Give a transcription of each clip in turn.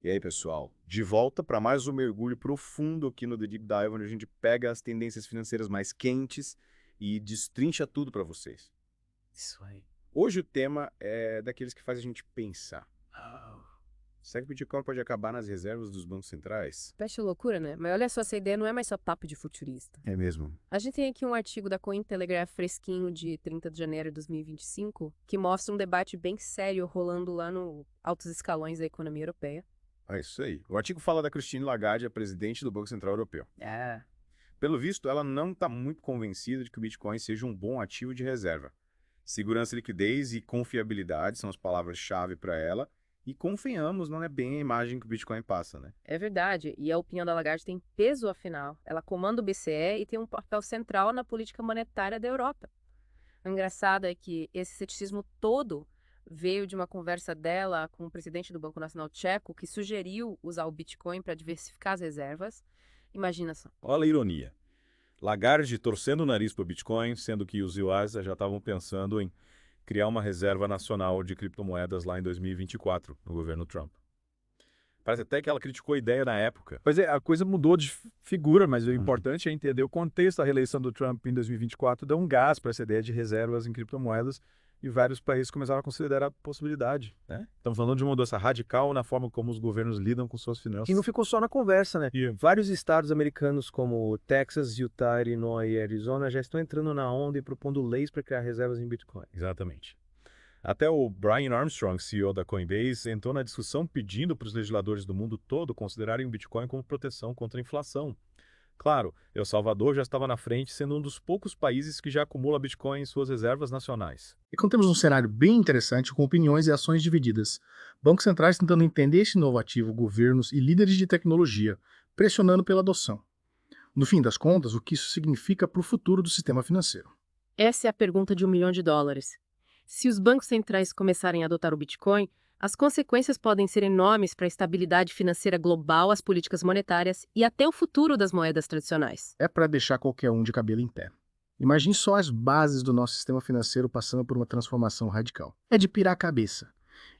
E aí, pessoal, de volta para mais um mergulho profundo aqui no The Deep Dive, onde a gente pega as tendências financeiras mais quentes e destrincha tudo para vocês. Isso aí. Hoje o tema é daqueles que faz a gente pensar. Oh. Será que o Bitcoin pode acabar nas reservas dos bancos centrais? Parece loucura, né? Mas olha só, essa ideia não é mais só papo de futurista. É mesmo. A gente tem aqui um artigo da Cointelegraph fresquinho de 30 de janeiro de 2025 que mostra um debate bem sério rolando lá no altos escalões da economia europeia. É isso aí. O artigo fala da Christine Lagarde, a presidente do Banco Central Europeu. É. Pelo visto, ela não está muito convencida de que o Bitcoin seja um bom ativo de reserva. Segurança, liquidez e confiabilidade são as palavras-chave para ela. E convenhamos, não é bem a imagem que o Bitcoin passa, né? É verdade, e a opinião da Lagarde tem peso, afinal. Ela comanda o BCE e tem um papel central na política monetária da Europa. O engraçado é que esse ceticismo todo veio de uma conversa dela com o presidente do Banco Nacional Tcheco, que sugeriu usar o Bitcoin para diversificar as reservas. Imagina só. Olha a ironia. Lagarde torcendo o nariz para o Bitcoin, sendo que os UAs já estavam pensando em criar uma reserva nacional de criptomoedas lá em 2024, no governo Trump. Parece até que ela criticou a ideia na época. Pois é, a coisa mudou de figura, mas o importante é entender o contexto. A reeleição do Trump em 2024 deu um gás para essa ideia de reservas em criptomoedas e vários países começaram a considerar a possibilidade. Né? Estamos falando de uma mudança radical na forma como os governos lidam com suas finanças. E não ficou só na conversa, né? E Vários estados americanos como Texas, Utah, Illinois e Arizona já estão entrando na onda e propondo leis para criar reservas em Bitcoin. Exatamente. Até o Brian Armstrong, CEO da Coinbase, entrou na discussão pedindo para os legisladores do mundo todo considerarem o Bitcoin como proteção contra a inflação. Claro, El Salvador já estava na frente, sendo um dos poucos países que já acumula Bitcoin em suas reservas nacionais. E quando temos um cenário bem interessante com opiniões e ações divididas. Bancos centrais tentando entender este novo ativo, governos e líderes de tecnologia, pressionando pela adoção. No fim das contas, o que isso significa para o futuro do sistema financeiro? Essa é a pergunta de $1 milhão. Se os bancos centrais começarem a adotar o Bitcoin, as consequências podem ser enormes para a estabilidade financeira global, as políticas monetárias e até o futuro das moedas tradicionais. É para deixar qualquer um de cabelo em pé. Imagine só as bases do nosso sistema financeiro passando por uma transformação radical. É de pirar a cabeça.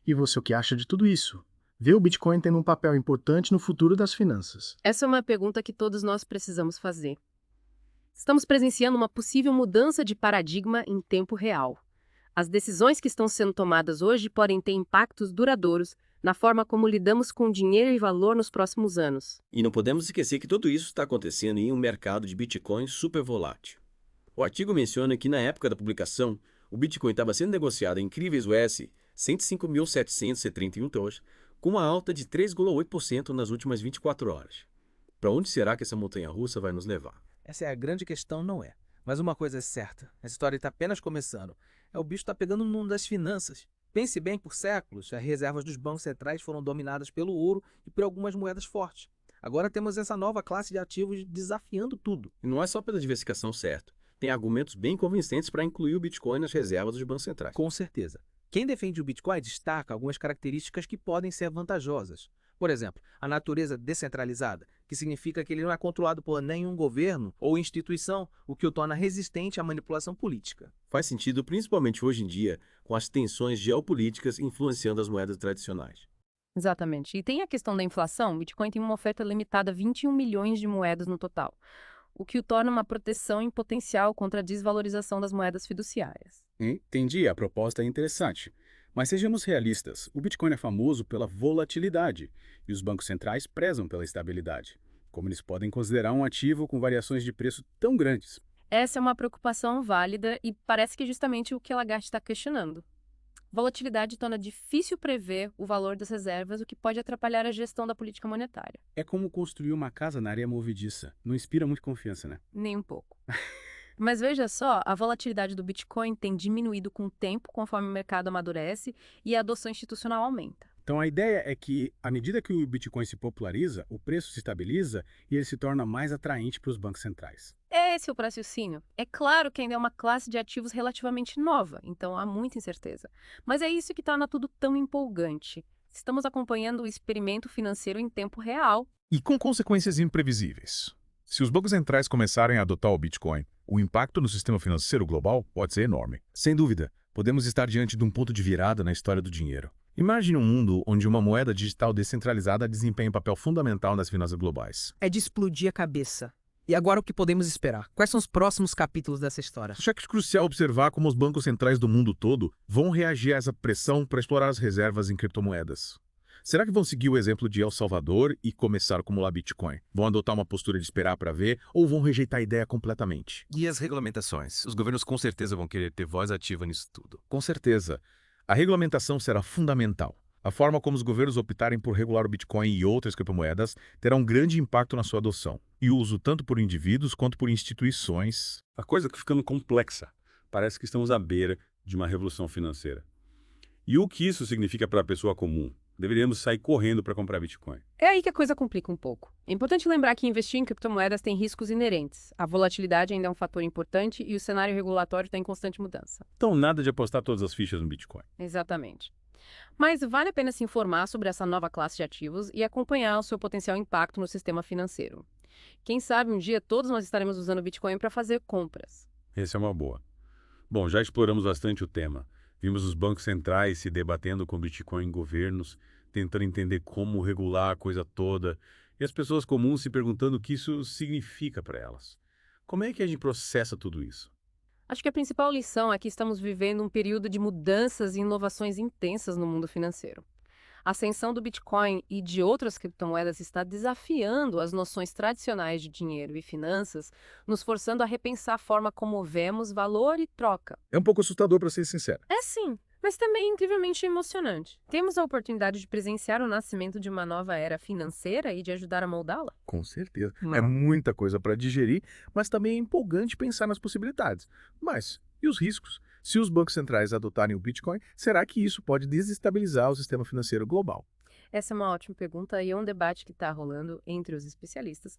E você, o que acha de tudo isso? Vê o Bitcoin tendo um papel importante no futuro das finanças. Essa é uma pergunta que todos nós precisamos fazer. Estamos presenciando uma possível mudança de paradigma em tempo real. As decisões que estão sendo tomadas hoje podem ter impactos duradouros na forma como lidamos com dinheiro e valor nos próximos anos. E não podemos esquecer que tudo isso está acontecendo em um mercado de Bitcoin super volátil. O artigo menciona que na época da publicação, o Bitcoin estava sendo negociado em incríveis US 105.731 dólares, com uma alta de 3,8% nas últimas 24 horas. Para onde será que essa montanha-russa vai nos levar? Essa é a grande questão, não é? Mas uma coisa é certa, essa história está apenas começando. O bicho está pegando no mundo das finanças. Pense bem, por séculos, as reservas dos bancos centrais foram dominadas pelo ouro e por algumas moedas fortes. Agora temos essa nova classe de ativos desafiando tudo. E não é só pela diversificação, certo. Tem argumentos bem convincentes para incluir o Bitcoin nas reservas dos bancos centrais. Com certeza. Quem defende o Bitcoin destaca algumas características que podem ser vantajosas. Por exemplo, a natureza descentralizada, que significa que ele não é controlado por nenhum governo ou instituição, o que o torna resistente à manipulação política. Faz sentido principalmente hoje em dia, com as tensões geopolíticas influenciando as moedas tradicionais. Exatamente. E tem a questão da inflação. O Bitcoin tem uma oferta limitada a 21 milhões de moedas no total, o que o torna uma proteção em potencial contra a desvalorização das moedas fiduciárias. Entendi, a proposta é interessante. Mas sejamos realistas, o Bitcoin é famoso pela volatilidade e os bancos centrais prezam pela estabilidade. Como eles podem considerar um ativo com variações de preço tão grandes? Essa é uma preocupação válida e parece que é justamente o que a Lagarde está questionando. Volatilidade torna difícil prever o valor das reservas, o que pode atrapalhar a gestão da política monetária. É como construir uma casa na areia movediça. Não inspira muito confiança, né? Nem um pouco. Mas veja só, a volatilidade do Bitcoin tem diminuído com o tempo, conforme o mercado amadurece e a adoção institucional aumenta. Então a ideia é que, à medida que o Bitcoin se populariza, o preço se estabiliza e ele se torna mais atraente para os bancos centrais. Esse é o raciocínio. É claro que ainda é uma classe de ativos relativamente nova, então há muita incerteza. Mas é isso que torna tudo tão empolgante. Estamos acompanhando o experimento financeiro em tempo real. E com consequências imprevisíveis. Se os bancos centrais começarem a adotar o Bitcoin, o impacto no sistema financeiro global pode ser enorme. Sem dúvida, podemos estar diante de um ponto de virada na história do dinheiro. Imagine um mundo onde uma moeda digital descentralizada desempenha um papel fundamental nas finanças globais. É de explodir a cabeça. E agora o que podemos esperar? Quais são os próximos capítulos dessa história? Acho que é crucial observar como os bancos centrais do mundo todo vão reagir a essa pressão para explorar as reservas em criptomoedas. Será que vão seguir o exemplo de El Salvador e começar a acumular Bitcoin? Vão adotar uma postura de esperar para ver ou vão rejeitar a ideia completamente? E as regulamentações? Os governos com certeza vão querer ter voz ativa nisso tudo. Com certeza. A regulamentação será fundamental. A forma como os governos optarem por regular o Bitcoin e outras criptomoedas terá um grande impacto na sua adoção e uso tanto por indivíduos quanto por instituições. A coisa está ficando complexa. Parece que estamos à beira de uma revolução financeira. E o que isso significa para a pessoa comum? Deveríamos sair correndo para comprar Bitcoin. É aí que a coisa complica um pouco. É importante lembrar que investir em criptomoedas tem riscos inerentes. A volatilidade ainda é um fator importante e o cenário regulatório está em constante mudança. Então, nada de apostar todas as fichas no Bitcoin. Exatamente. Mas vale a pena se informar sobre essa nova classe de ativos e acompanhar o seu potencial impacto no sistema financeiro. Quem sabe um dia todos nós estaremos usando o Bitcoin para fazer compras. Essa é uma boa. Bom, já exploramos bastante o tema. Vimos os bancos centrais se debatendo com o Bitcoin em governos, tentando entender como regular a coisa toda, e as pessoas comuns se perguntando o que isso significa para elas. Como é que a gente processa tudo isso? Acho que a principal lição é que estamos vivendo um período de mudanças e inovações intensas no mundo financeiro. A ascensão do Bitcoin e de outras criptomoedas está desafiando as noções tradicionais de dinheiro e finanças, nos forçando a repensar a forma como vemos valor e troca. É um pouco assustador, para ser sincero. É sim, mas também incrivelmente emocionante. Temos a oportunidade de presenciar o nascimento de uma nova era financeira e de ajudar a moldá-la. Com certeza. É muita coisa para digerir, mas também é empolgante pensar nas possibilidades. Mas e os riscos? Se os bancos centrais adotarem o Bitcoin, será que isso pode desestabilizar o sistema financeiro global? Essa é uma ótima pergunta e é um debate que está rolando entre os especialistas.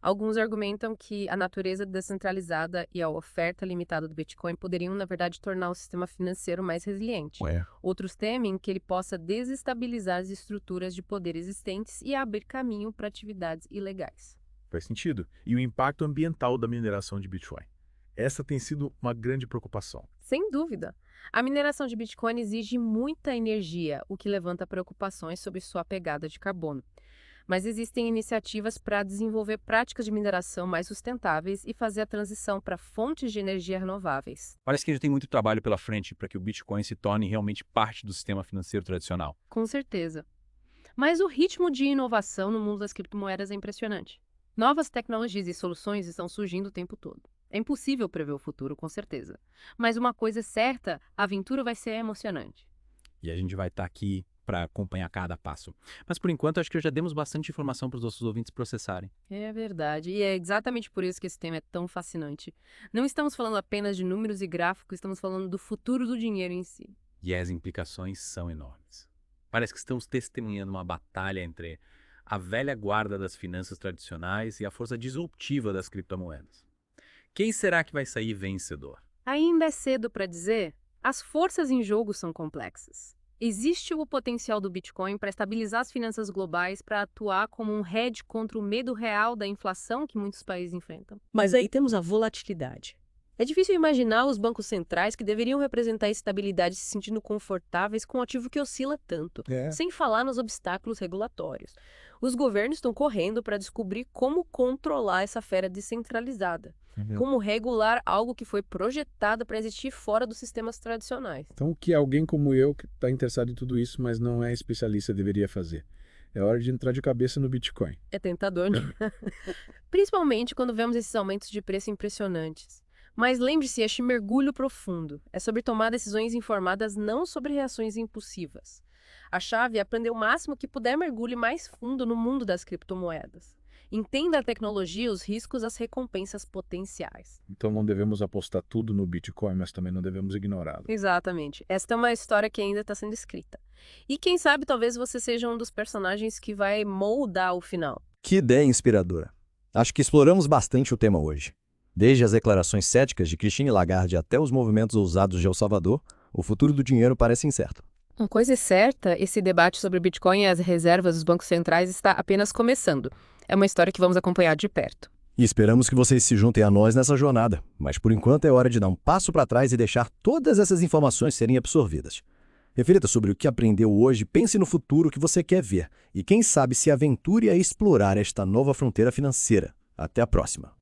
Alguns argumentam que a natureza descentralizada e a oferta limitada do Bitcoin poderiam, na verdade, tornar o sistema financeiro mais resiliente. Outros temem que ele possa desestabilizar as estruturas de poder existentes e abrir caminho para atividades ilegais. Faz sentido. E o impacto ambiental da mineração de Bitcoin? Essa tem sido uma grande preocupação. Sem dúvida. A mineração de Bitcoin exige muita energia, o que levanta preocupações sobre sua pegada de carbono. Mas existem iniciativas para desenvolver práticas de mineração mais sustentáveis e fazer a transição para fontes de energia renováveis. Parece que a gente tem muito trabalho pela frente para que o Bitcoin se torne realmente parte do sistema financeiro tradicional. Com certeza. Mas o ritmo de inovação no mundo das criptomoedas é impressionante. Novas tecnologias e soluções estão surgindo o tempo todo. É impossível prever o futuro, com certeza. Mas uma coisa é certa, a aventura vai ser emocionante. E a gente vai estar aqui para acompanhar cada passo. Mas por enquanto, acho que já demos bastante informação para os nossos ouvintes processarem. É verdade. E é exatamente por isso que esse tema é tão fascinante. Não estamos falando apenas de números e gráficos, estamos falando do futuro do dinheiro em si. E as implicações são enormes. Parece que estamos testemunhando uma batalha entre a velha guarda das finanças tradicionais e a força disruptiva das criptomoedas. Quem será que vai sair vencedor? Ainda é cedo para dizer. As forças em jogo são complexas. Existe o potencial do Bitcoin para estabilizar as finanças globais, para atuar como um hedge contra o medo real da inflação que muitos países enfrentam. Mas aí temos a volatilidade. É difícil imaginar os bancos centrais que deveriam representar estabilidade se sentindo confortáveis com um ativo que oscila tanto, sem falar nos obstáculos regulatórios. Os governos estão correndo para descobrir como controlar essa fera descentralizada. Como regular algo que foi projetado para existir fora dos sistemas tradicionais. Então, o que alguém como eu, que está interessado em tudo isso, mas não é especialista, deveria fazer? É hora de entrar de cabeça no Bitcoin. É tentador, né? Principalmente quando vemos esses aumentos de preço impressionantes. Mas lembre-se, este mergulho profundo é sobre tomar decisões informadas, não sobre reações impulsivas. A chave é aprender o máximo que puder mergulhe mais fundo no mundo das criptomoedas. Entenda a tecnologia, os riscos, as recompensas potenciais. Então não devemos apostar tudo no Bitcoin, mas também não devemos ignorá-lo. Exatamente. Esta é uma história que ainda está sendo escrita. E quem sabe talvez você seja um dos personagens que vai moldar o final. Que ideia inspiradora. Acho que exploramos bastante o tema hoje. Desde as declarações céticas de Christine Lagarde até os movimentos ousados de El Salvador, o futuro do dinheiro parece incerto. Uma coisa é certa, esse debate sobre o Bitcoin e as reservas dos bancos centrais está apenas começando. É uma história que vamos acompanhar de perto. E esperamos que vocês se juntem a nós nessa jornada. Mas por enquanto é hora de dar um passo para trás e deixar todas essas informações serem absorvidas. Reflita sobre o que aprendeu hoje, pense no futuro que você quer ver e quem sabe se aventure a explorar esta nova fronteira financeira. Até a próxima!